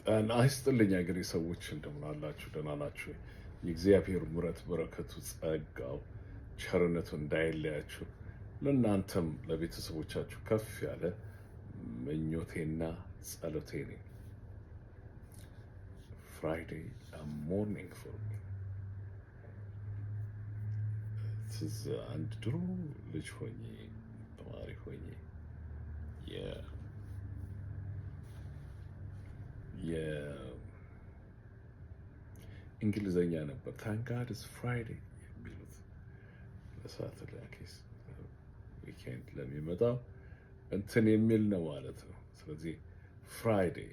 ጤና ይስጥልኝ አገሬ ሰዎች እንደምን አላችሁ? ደህና ናችሁ? የእግዚአብሔር ምሕረት በረከቱ ጸጋው ቸርነቱ እንዳይለያችሁ ለእናንተም ለቤተሰቦቻችሁ ከፍ ያለ ምኞቴና ጸሎቴ ነው። Friday a morning for me. ትዝ አንድ ድሮ ልጅ ሆኜ ተማሪ ሆኜ የእንግሊዘኛ ነበር Thank God it's Friday የሚሉት ለሳተርዴይ አኬስ ዊኬንድ ለሚመጣው እንትን የሚል ነው ማለት ነው። ስለዚህ ፍራይዴይ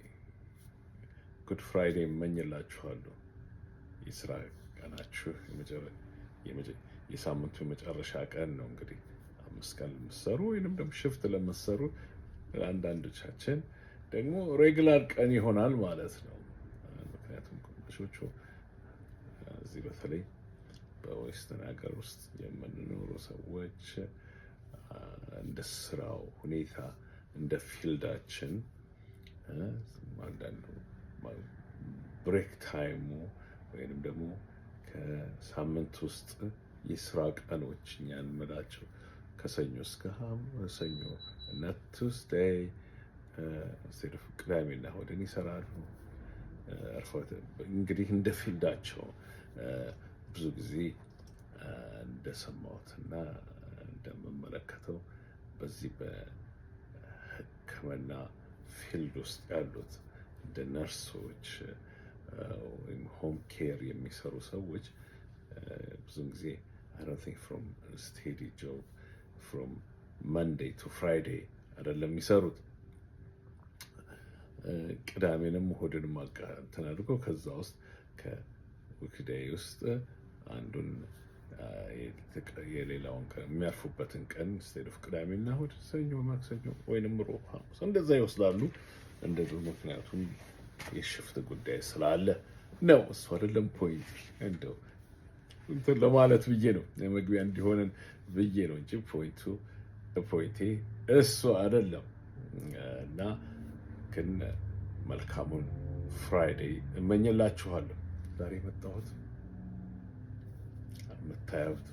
ጉድ ፍራይዴይ እመኝላችኋለሁ። የስራ ቀናችሁ የሳምንቱ መጨረሻ ቀን ነው። እንግዲህ 5 ቀን ለምትሰሩ ወይንም ደግሞ ሽፍት ለምትሰሩ አንዳንዶቻችን ደግሞ ሬጉላር ቀን ይሆናል ማለት ነው። ምክንያቱም ግማሾቹ እዚህ በተለይ በዌስተርን ሀገር ውስጥ የምንኖሩ ሰዎች እንደ ስራው ሁኔታ እንደ ፊልዳችን አንዳንዱ ብሬክ ታይሙ ወይንም ደግሞ ከሳምንት ውስጥ የስራ ቀኖች እኛ እንምላቸው ከሰኞ እስከ ሰኞ እና ቱስዴይ ቅዳሜና እሑድን ይሰራሉ። እንግዲህ እንደ ፊልዳቸው ብዙ ጊዜ እንደሰማሁትና እንደምመለከተው በዚህ በሕክምና ፊልድ ውስጥ ያሉት እንደ ነርሶች ወይም ሆም ኬር የሚሰሩ ሰዎች ብዙ ጊዜ I don't think from steady job from Monday to Friday አይደለም የሚሰሩት። ቅዳሜንም እሑድንም እንትን አድርገው ከዛ ውስጥ ከዊክዴይ ውስጥ አንዱን የሌላውን የሚያርፉበትን ቀን ስቴድ ኦፍ ቅዳሜና እሑድ ሰኞ፣ ማክሰኞ ወይንም ሮብ፣ ሐሙስ እንደዛ ይወስዳሉ። እንደዚህ ምክንያቱም የሽፍት ጉዳይ ስላለ ነው። እሱ አይደለም ፖይንት እንደው እንትን ለማለት ብዬ ነው የመግቢያ እንዲሆንን ብዬ ነው እንጂ ፖይንቴ እሱ አይደለም። እና ግን መልካሙን ፍራይዴይ እመኝላችኋለሁ። ዛሬ የመጣሁት የምታዩት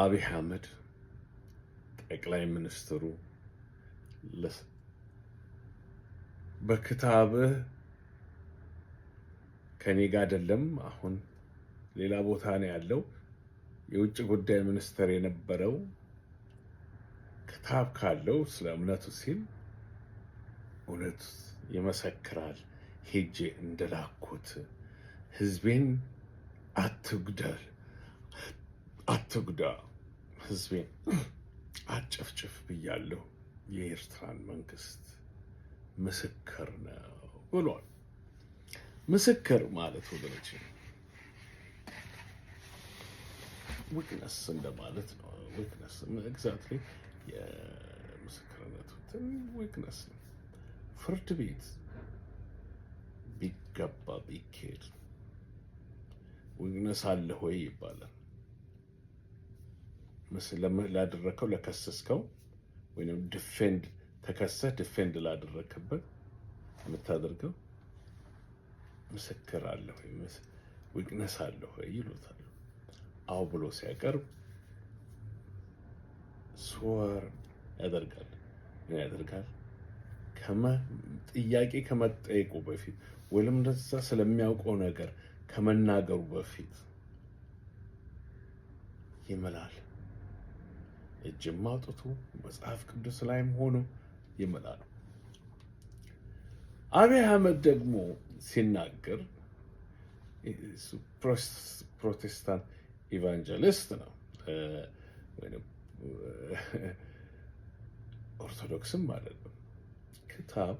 አብይ አህመድ ጠቅላይ ሚኒስትሩ በክታብህ ከኔ ጋር አይደለም፣ አሁን ሌላ ቦታ ነው ያለው። የውጭ ጉዳይ ሚኒስትር የነበረው ክታብ ካለው ስለ እምነቱ ሲል እውነት ይመሰክራል። ሄጄ እንደላኩት ህዝቤን አትጉዳ፣ ህዝቤን አጨፍጭፍ ብያለሁ። የኤርትራን መንግስት ምስክር ነው ብሏል። ምስክር ማለት ወገኖች ዊክነስ እንደማለት ነው። ዊክነስ ኤግዛክትሊ የምስክርነቱ ዊክነስ ነው። ፍርድ ቤት ቢገባ ቢኬድ ዊክነስ አለ ሆይ ይባላል። ላደረከው ለከሰስከው ወይም ተከሰህ ዲፌንድ ላደረክበት የምታደርገው ምስክር አለ ወይ ዊክነስ አለ ወይ ይሉታል። አዎ ብሎ ሲያቀርብ ስወር ያደርጋል። ምን ያደርጋል? ጥያቄ ከመጠየቁ በፊት ወይም እንደዛ ስለሚያውቀው ነገር ከመናገሩ በፊት ይምላል። እጅም አውጥቶ መጽሐፍ ቅዱስ ላይም ሆኖ ይምላል። አብይ አህመድ ደግሞ ሲናገር ፕሮቴስታንት ኢቫንጀሊስት ነው ወይም ኦርቶዶክስም አይደለም። ክታብ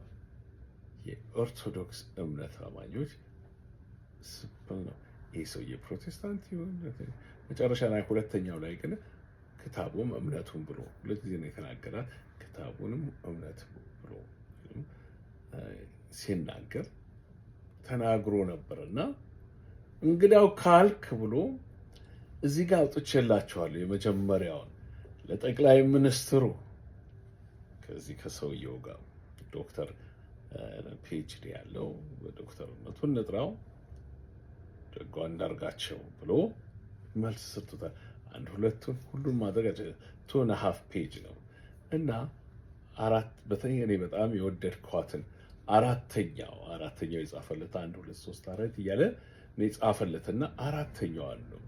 የኦርቶዶክስ እምነት አማኞች ስብል ነው። ይህ ሰውዬ ፕሮቴስታንት ይሆን? መጨረሻ ላይ ሁለተኛው ላይ ግን ክታቡም እምነቱም ብሎ ሁለት ጊዜ ነው የተናገራል። ክታቡንም እምነት ብሎ ሲናገር ተናግሮ ነበርና እንግዲያው ካልክ ብሎ እዚህ ጋር አውጥቼላችኋለሁ። የመጀመሪያውን ለጠቅላይ ሚኒስትሩ ከዚህ ከሰውየው ጋር ዶክተር ፒኤችዲ ያለው በዶክተርነቱ እንጥራው ደጓ አንዳርጋቸው ብሎ መልስ ሰጥቶታል። አንድ ሁለቱን ሁሉን ማድረግ 2.5 ፔጅ ነው እና በተለይ እኔ በጣም የወደድኳትን አራተኛው የጻፈለት 1 2 3 4 እያለ ነው የጻፈለትና አራተኛው አለው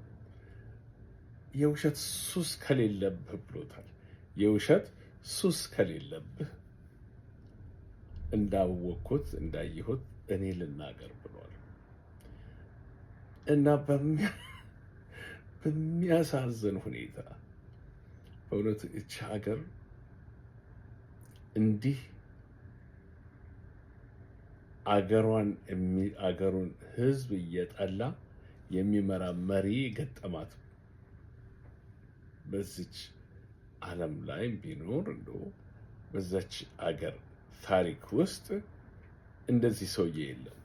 የውሸት ሱስ ከሌለብህ ብሎታል። የውሸት ሱስ ከሌለብህ እንዳወቅኩት እንዳየሁት እኔ ልናገር ብሏል እና በሚያሳዝን ሁኔታ በእውነት እቺ ሀገር እንዲህ አገሩን ህዝብ እየጠላ የሚመራ መሪ ገጠማት በዚች ዓለም ላይ ቢኖር እንደው በዛች አገር ታሪክ ውስጥ እንደዚህ ሰውዬ የለም።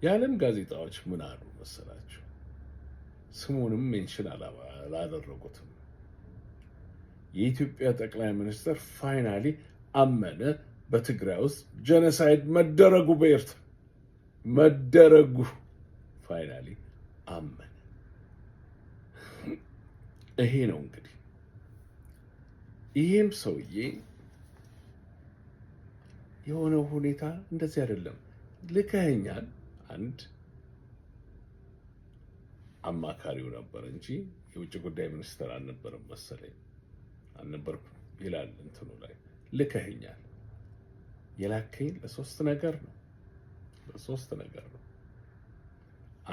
የዓለም ጋዜጣዎች ምን አሉ መሰላችሁ? ስሙንም ሜንሽን አላደረጉትም። የኢትዮጵያ ጠቅላይ ሚኒስትር ፋይናሊ አመነ በትግራይ ውስጥ ጄኖሳይድ መደረጉ በኤርትራ መደረጉ ፋይናሊ አመነ። ይሄ ነው እንግዲህ። ይሄም ሰውዬ የሆነው ሁኔታ እንደዚህ አይደለም። ልከኸኛል። አንድ አማካሪው ነበር እንጂ የውጭ ጉዳይ ሚኒስትር አልነበረም መሰለኝ። አልነበርኩም ይላል እንትኑ ላይ። ልከኸኛል። የላከኝ ለሶስት ነገር ነው።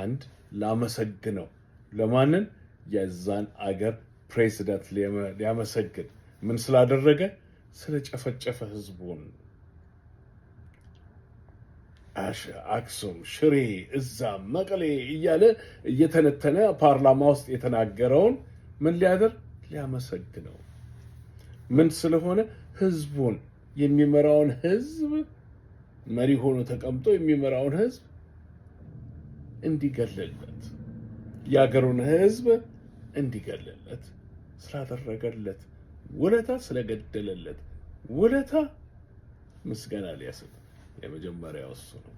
አንድ ላመሰግነው። ለማንን? የዛን አገር ፕሬዚዳንት ሊያመሰግን። ምን ስላደረገ? ስለጨፈጨፈ ህዝቡን። አክሱም፣ ሽሬ፣ እዛም መቀሌ እያለ እየተነተነ ፓርላማ ውስጥ የተናገረውን ምን ሊያደርግ? ሊያመሰግነው። ምን ስለሆነ? ህዝቡን የሚመራውን ህዝብ መሪ ሆኖ ተቀምጦ የሚመራውን ህዝብ እንዲገለለት፣ የሀገሩን ህዝብ እንዲገለለት ስላደረገለት ውለታ፣ ስለገደለለት ውለታ ምስጋና ሊያስብ የመጀመሪያው እሱ ነው።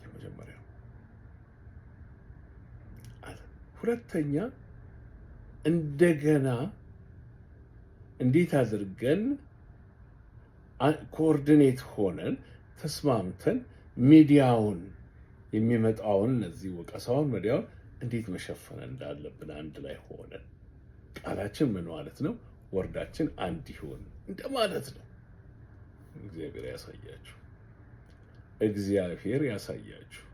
የመጀመሪያው። ሁለተኛ እንደገና እንዴት አድርገን ኮኦርዲኔት ሆነን ተስማምተን ሚዲያውን የሚመጣውን እነዚህ ወቀሳውን ሚዲያውን እንዴት መሸፈን እንዳለብን አንድ ላይ ሆነን ቃላችን ምን ማለት ነው? ወርዳችን አንድ ይሁን እንደማለት ነው። እግዚአብሔር ያሳያችሁ። እግዚአብሔር ያሳያችሁ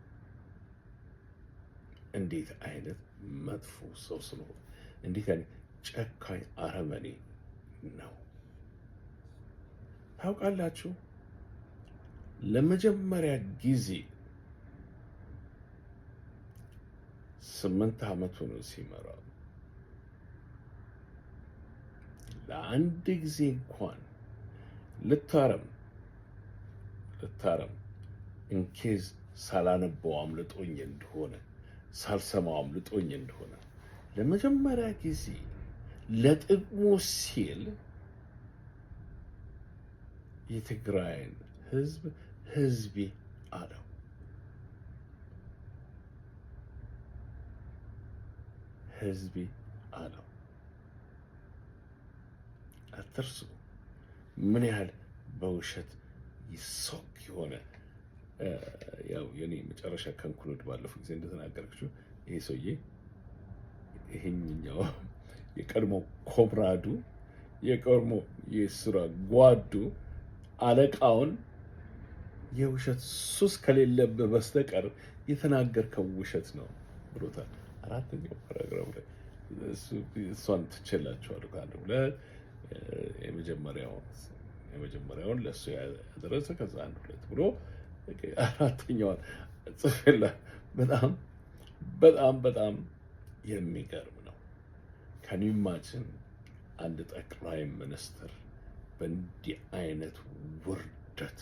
እንዴት አይነት መጥፎ ሰው ስለሆነ፣ እንዴት አይነት ጨካኝ አረመኔ ነው። ታውቃላችሁ፣ ለመጀመሪያ ጊዜ 8 ዓመቱ ነው ሲመራ። ለአንድ ጊዜ እንኳን ልታረም ኢንኬዝ ሳላነበው አምልጦኝ እንደሆነ ሳልሰማው አምልጦኝ እንደሆነ ለመጀመሪያ ጊዜ ለጥቅሙ ሲል የትግራይን ህዝብ ህዝቤ አለው። ህዝቤ አለው። አትርሱ ምን ያህል በውሸት ይሶክ የሆነ ያው የኔ መጨረሻ ከንኩሎድ ባለፈው ጊዜ እንደተናገርኩት ይሄ ሰውዬ ይሄኛው የቀድሞ ኮምራዱ የቀድሞ የስራ ጓዱ አለቃውን የውሸት ሱስ ከሌለብህ በስተቀር የተናገርከው ውሸት ነው ብሎታል። አራተኛው ፓራግራፍ ላይ እሷን ትችላችኋል። ከአንድ ሁለት የመጀመሪያውን ለእሱ ያደረሰ ከዛ አንድ ሁለት ብሎ አራተኛዋን ጽፌላ። በጣም የሚገርም ነው። ከኒማችን አንድ ጠቅላይ ሚኒስትር በእንዲህ አይነት ውርደት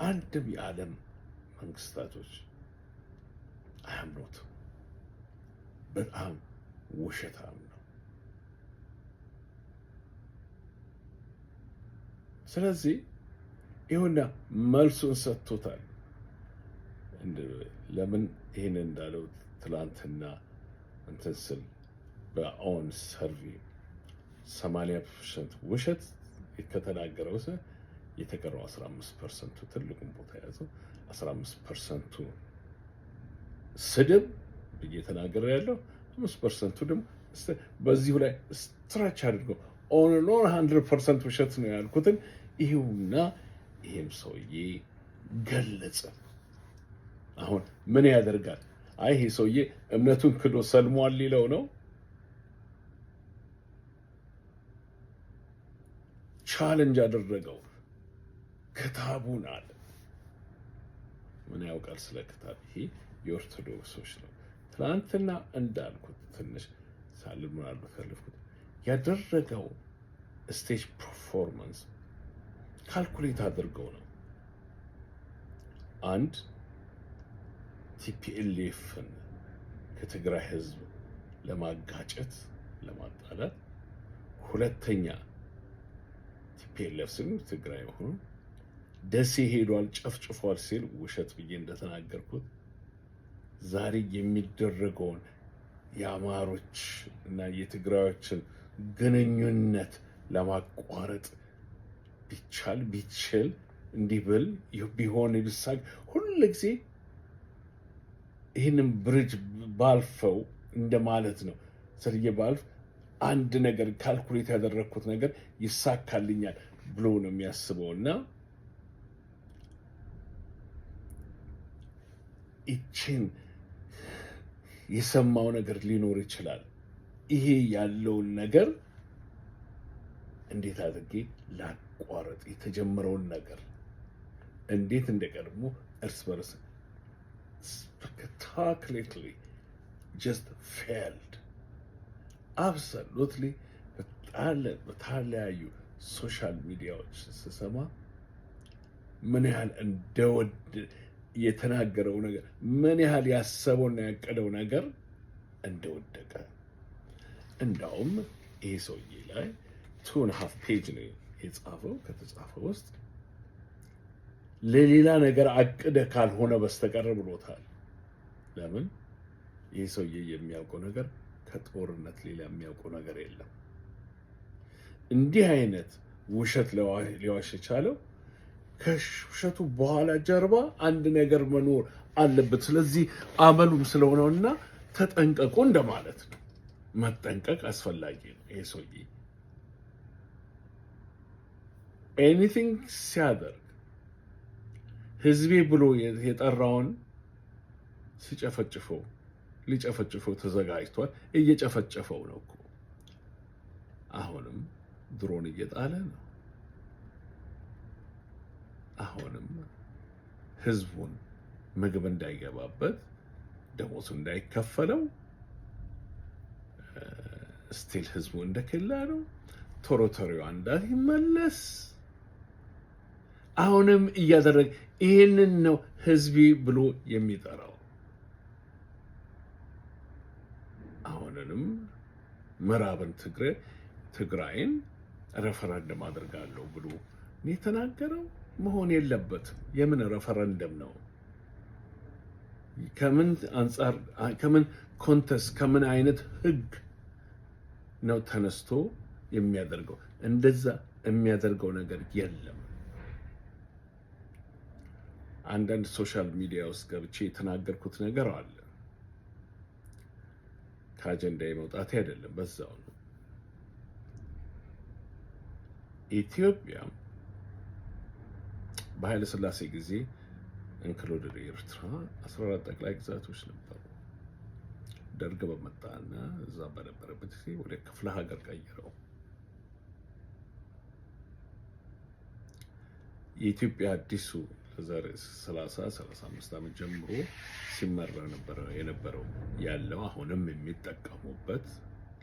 አንድም የዓለም መንግስታቶች አያምኑትም። በጣም ውሸታም ነው። ስለዚህ ይሁንና መልሱን ሰጥቶታል። ለምን ይህን እንዳለው ትላንትና እንትን ስል በኦን ሰርቪ 80% ውሸት ከተናገረው ሰው የተቀረው 15% ትልቁን ቦታ ያዘው። 15% ስድብ ብዬ ተናገረ ያለው 5% ደግሞ በዚሁ ላይ ስትራች አድርገው ኦን 100% ውሸት ነው ያልኩትን ይሄውና ይሄም ሰውዬ ገለጸ። አሁን ምን ያደርጋል? አይ ይሄ ሰውዬ እምነቱን ክዶ ሰልሟል ሊለው ነው። ቻሌንጅ አደረገው። ክታቡን አለ። ምን ያውቃል ስለ ክታብ? ይሄ የኦርቶዶክሶች ነው። ትናንትና እንዳልኩት ትንሽ ሳልምራሉ ከልፍኩት ያደረገው ስቴጅ ፐርፎርማንስ ካልኩሌት አድርገው ነው። አንድ ቲፒኤልኤፍን ከትግራይ ህዝብ ለማጋጨት ለማጣላት፣ ሁለተኛ ቲፒኤልኤፍ ስም ትግራይ ሆኖ ደሴ ሄዷል ጨፍጭፏል ሲል ውሸት ብዬ እንደተናገርኩት ዛሬ የሚደረገውን የአማሮች እና የትግራዮችን ግንኙነት ለማቋረጥ ቢችል እንዲህ ብል ቢሆን ቢሳግ ሁልጊዜ ይህንን ብሪጅ ባልፈው እንደማለት ነው። ሰርዬ ባልፍ አንድ ነገር ካልኩሌት ያደረግኩት ነገር ይሳካልኛል ብሎ ነው የሚያስበው እና ይችን የሰማው ነገር ሊኖር ይችላል። ይሄ ያለውን ነገር እንዴት አድርጌ ላቋረጥ፣ የተጀመረውን ነገር እንዴት እንደቀድሞ እርስ በርስ spectacularly just failed. Absolutely በተለያዩ ሶሻል ሚዲያዎች ስሰማ ምን ያህል እንደወድ የተናገረው ነገር ምን ያህል ያሰበውና ያቀደው ነገር እንደወደቀ እንዳውም ይሄ ሰውዬ ላይ 2.5 ፔጅ ነው የጻፈው። ከተጻፈው ውስጥ ለሌላ ነገር አቅደ ካልሆነ በስተቀር ብሎታል። ለምን ይሄ ሰውዬ የሚያውቀው ነገር ከጦርነት ሌላ የሚያውቀው ነገር የለም። እንዲህ አይነት ውሸት ሊዋሽ የቻለው ከውሸቱ በኋላ ጀርባ አንድ ነገር መኖር አለበት። ስለዚህ አመሉም ስለሆነውና ተጠንቀቁ እንደማለት ነው። መጠንቀቅ አስፈላጊ ነው። ይሄ ሰውዬ ኤኒቲንግ ሲያደርግ ህዝቤ ብሎ የጠራውን ሊጨፈጭፈው ተዘጋጅቷል። እየጨፈጨፈው ነው እኮ። አሁንም ድሮን እየጣለ ነው። አሁንም ህዝቡን ምግብ እንዳይገባበት፣ ደሞዙ እንዳይከፈለው ስቲል ህዝቡ እንደክላ ነው። ቶሮቶሪዋ እንዳይመለስ አሁንም እያደረገ ይህንን ነው ህዝቢ ብሎ የሚጠራው። አሁንንም ምዕራብን ትግራይን ሬፈረንደም አድርጋለሁ ብሎ የተናገረው መሆን የለበትም። የምን ሬፈረንደም ነው? ከምን አንጻር፣ ከምን ኮንተስት፣ ከምን አይነት ህግ ነው ተነስቶ የሚያደርገው? እንደዛ የሚያደርገው ነገር የለም። አንዳንድ ሶሻል ሚዲያ ውስጥ ገብቼ የተናገርኩት ነገር አለ። ከአጀንዳ የመውጣቴ አይደለም፣ በዛው ነው። ኢትዮጵያ በኃይለ ሥላሴ ጊዜ እንክሉድድ ኤርትራ 14 ጠቅላይ ግዛቶች ነበሩ። ደርግ በመጣና እዛ በነበረበት ጊዜ ወደ ክፍለ ሀገር ቀይረው የኢትዮጵያ አዲሱ ከዛሬ 30-35 ዓመት ጀምሮ ሲመራ የነበረው ያለው አሁንም የሚጠቀሙበት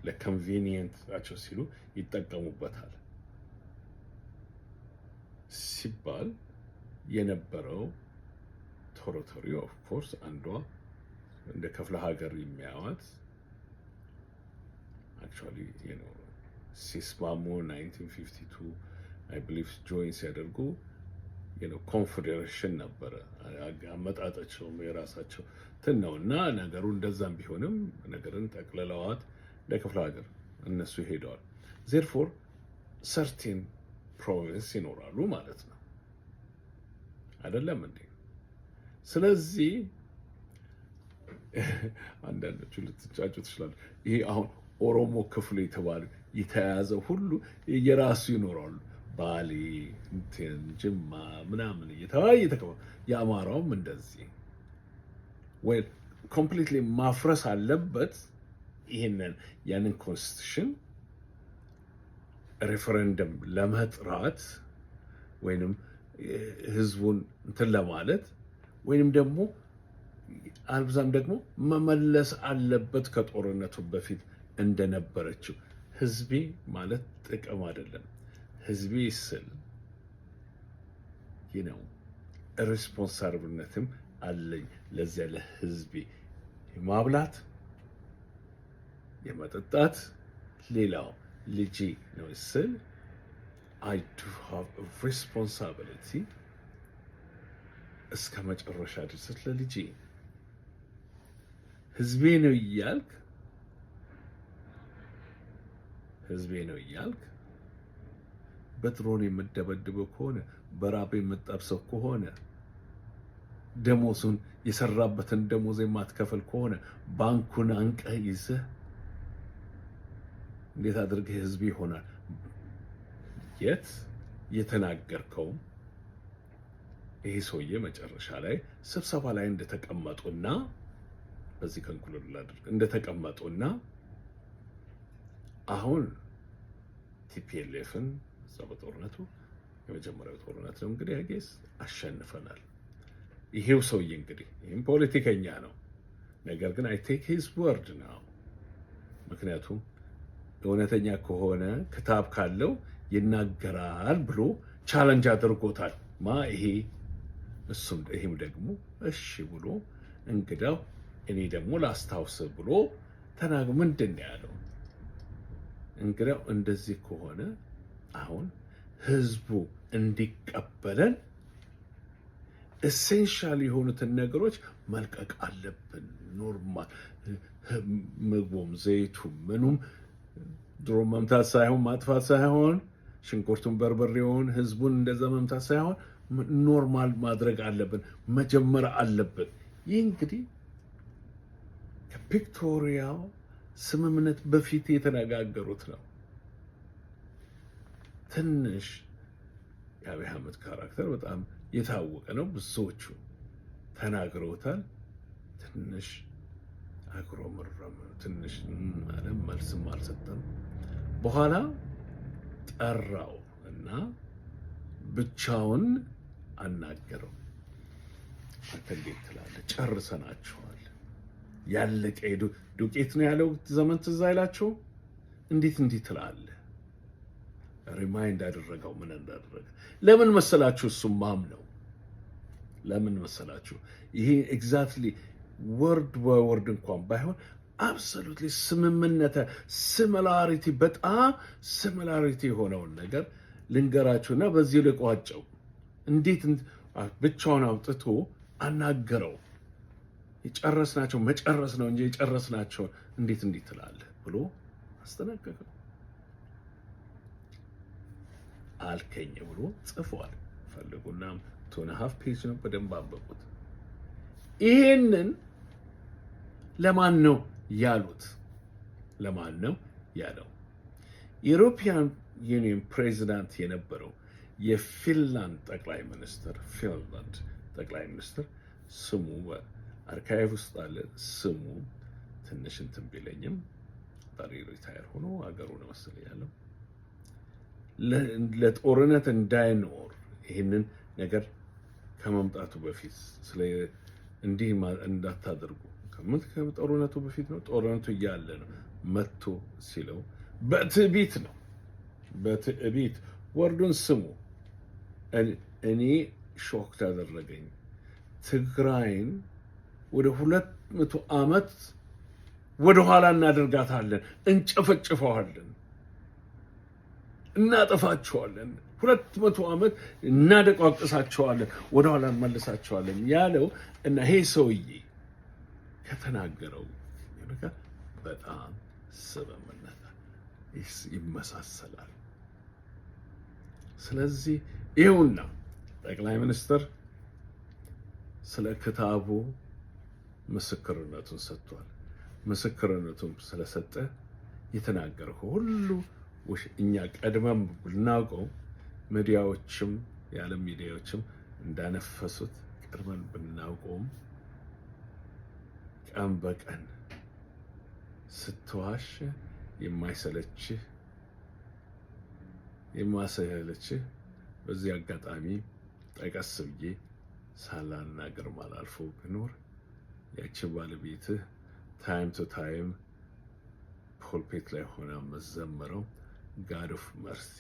ለኮንቬኒየንታቸው ሲሉ ይጠቀሙበታል ሲባል የነበረው ቶሮቶሪ ኦፍ ኮርስ አንዷ እንደ ክፍለ ሀገር የሚያዋት አክቹዋሊ ሲስማሙ 1952 አይ ቢሊቭ ጆይን ሲያደርጉ ኮንፌዴሬሽን ነበረ አመጣጣቸው የራሳቸው ነው እና ነገሩ እንደዛም ቢሆንም ነገርን ጠቅልለዋት ለክፍለ ሀገር እነሱ ሄደዋል። ዜርፎር ሰርቴን ፕሮቪንስ ይኖራሉ ማለት ነው አይደለም እንዴ? ስለዚህ አንዳንዶቹ ልትጫጩ ትችላሉ። ይሄ አሁን ኦሮሞ ክፍሉ የተባለ የተያዘ ሁሉ የራሱ ይኖራሉ። ባሌ፣ ጅማ ምናምን እየተባለ የአማራውም እንደዚህ ወይ ኮምፕሊትሊ ማፍረስ አለበት። ይሄንን ያንን ኮንስቲቱሽን ሬፈረንደም ለመጥራት ወይንም ህዝቡን እንትን ለማለት ወይንም ደግሞ አልብዛም ደግሞ መመለስ አለበት ከጦርነቱ በፊት እንደነበረችው። ህዝቤ ማለት ጥቅም አይደለም። ህዝቤ ስል ሪስፖንሳብልነትም አለኝ ለዚያ ለህዝቤ የማብላት የመጠጣት ሌላው ልጄ ነው ስል I do have a responsibility እስከ መጨረሻ ድረስ ለልጄ ህዝቤ ነው እያልክ በድሮን የምደበድበው ከሆነ በራብ የምጠብሰው ከሆነ ደሞዙን የሰራበትን ደሞዝ የማትከፍል ከሆነ ባንኩን አንቀህ ይዘህ እንዴት አድርገህ ህዝብ ይሆናል? የት የተናገርከው ይሄ ሰውዬ መጨረሻ ላይ ስብሰባ ላይ እንደተቀመጡና በዚህ ከንኩል ላድርግ እንደተቀመጡና አሁን ቲፒኤልኤፍን እዛው በጦርነቱ የመጀመሪያው ጦርነት ነው እንግዲህ አጌስ አሸንፈናል። ይሄው ሰውዬ እንግዲህ ይህም ፖለቲከኛ ነው። ነገር ግን አይ ቴክ ሂዝ ወርድ ነው። ምክንያቱም እውነተኛ ከሆነ ክታብ ካለው ይናገራል ብሎ ቻለንጅ አድርጎታል። ይሄም ደግሞ እሺ ብሎ እንግዳው እኔ ደግሞ ላስታውስ ብሎ ተናግሮ ምንድን ነው ያለው? እንግዳው እንደዚህ ከሆነ አሁን ህዝቡ እንዲቀበለን ኤሴንሻል የሆኑትን ነገሮች መልቀቅ አለብን። ኖርማል ምግቡም፣ ዘይቱም፣ ምኑም ድሮ መምታት ሳይሆን ማጥፋት ሳይሆን ሽንኩርቱን፣ በርበሬውን ህዝቡን እንደዛ መምታት ሳይሆን ኖርማል ማድረግ አለብን፣ መጀመር አለብን። ይህ እንግዲህ ከፒክቶሪያው ስምምነት በፊት የተነጋገሩት ነው። ትንሽ የአብይ አህመድ ካራክተር በጣም የታወቀ ነው። ብዙዎቹ ተናግረውታል። ትንሽ አጉረመረመ፣ ትንሽ አለም መልስም አልሰጠም። በኋላ ጠራው እና ብቻውን አናገረው። አንተ እንዴት ትላለህ? ጨርሰናችኋል። ያለቀ ዱቄት ነው ያለው ዘመን ትዝ አይላችሁም? እንዴት እንዲህ ትላለህ? ሪማይንድ አደረገው ምን እንዳደረገ። ለምን መሰላችሁ? እሱም ማምነው ለምን መሰላችሁ? ይሄ ኤግዛክትሊ ወርድ በወርድ እንኳን ባይሆን አብሶሉትሊ ስምምነተ ሲሚላሪቲ በጣም ሲሚላሪቲ የሆነውን ነገር ልንገራችሁና በዚህ ልቋጨው። እንዴት ብቻውን አውጥቶ አናገረው። የጨረስናቸው መጨረስ ነው እንጂ የጨረስናቸው እንዴት እንዲህ ትላለህ ብሎ አስጠነቀቀው። አልከኝ ብሎ ጽፏል። ፈልጉና 2.5 ፔጅ ነው፣ በደንብ አንብቡት። ይሄንን ለማን ነው ያሉት? ለማን ነው ያለው? የዩሮፒያን ዩኒየን ፕሬዚዳንት የነበረው የፊንላንድ ጠቅላይ ሚኒስትር ስሙ አርካይቭ ውስጥ አለ። ስሙ ትንሽ እንትን ቢለኝም ዛሬ ሪታየር ሆኖ ሀገሩ ነው መሰለኝ ያለው። ለጦርነት እንዳይኖር ይህንን ነገር ከመምጣቱ በፊት እንዲህ እንዳታደርጉ ከጦርነቱ በፊት ነው፣ ጦርነቱ እያለ ነው መጥቶ ሲለው በትዕቢት ነው። በትዕቢት ወርዱን ስሙ። እኔ ሾክ ታደረገኝ። ትግራይን ወደ 200 ዓመት ወደኋላ እናደርጋታለን፣ እንጨፈጭፈዋለን፣ እናጠፋቸዋለን፣ 200 ዓመት እናደቋቅሳቸዋለን፣ ወደኋላ እንመልሳቸዋለን ያለው እና ይሄ ሰውዬ ከተናገረው ነገር በጣም ስምምነት ይመሳሰላል። ስለዚህ ይኸውና ጠቅላይ ሚኒስትር ስለ ክታቡ ምስክርነቱን ሰጥቷል። ምስክርነቱን ስለሰጠ የተናገረው ሁሉ እኛ ቀድመን ብናውቀው ሚዲያዎችም የዓለም ሚዲያዎችም እንዳነፈሱት ቀድመን ብናውቀውም ቀን በቀን ስትዋሽ የማይሰለችህ በዚህ አጋጣሚ ጠቀስ ብዬ ሳላናገር ማላልፈው ቢኖር ያቺ ባለቤትህ ታይም ቱ ታይም ፖልፔት ላይ ሆና መዘመረው ጋድ ኦፍ መርሲ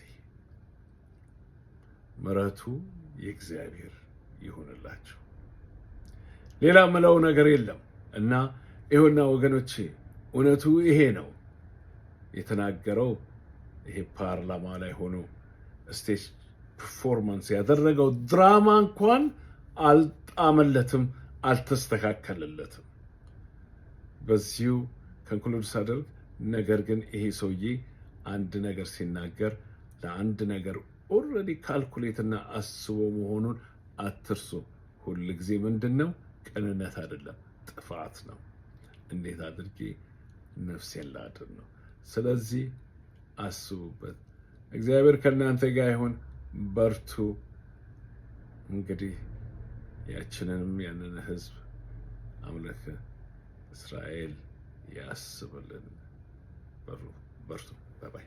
ምሕረቱ የእግዚአብሔር ይሁንላችሁ። ሌላ ምለው ነገር የለም እና ይሁንና ወገኖቼ እውነቱ ይሄ ነው። የተናገረው ይሄ ፓርላማ ላይ ሆኖ ስቴጅ ፐርፎርማንስ ያደረገው ድራማ እንኳን አልጣመለትም፣ አልተስተካከለለትም። በዚሁ ኮንክሉድ ሳደርግ ነገር ግን ይሄ ሰውዬ አንድ ነገር ሲናገር ለአንድ ነገር ኦልሬዲ ካልኩሌትና አስቦ መሆኑን አትርሱ። ሁል ጊዜ ምንድነው ቅንነት አይደለም ጥፋት ነው። እንዴት አድርጌ ነፍሴን ላድን ነው። ስለዚህ አስቡበት። እግዚአብሔር ከእናንተ ጋር ይሁን። በርቱ። እንግዲህ ያችንንም ያንን ህዝብ አምላክ እስራኤል ያስብልን። በርቱ። ባይ ባይ።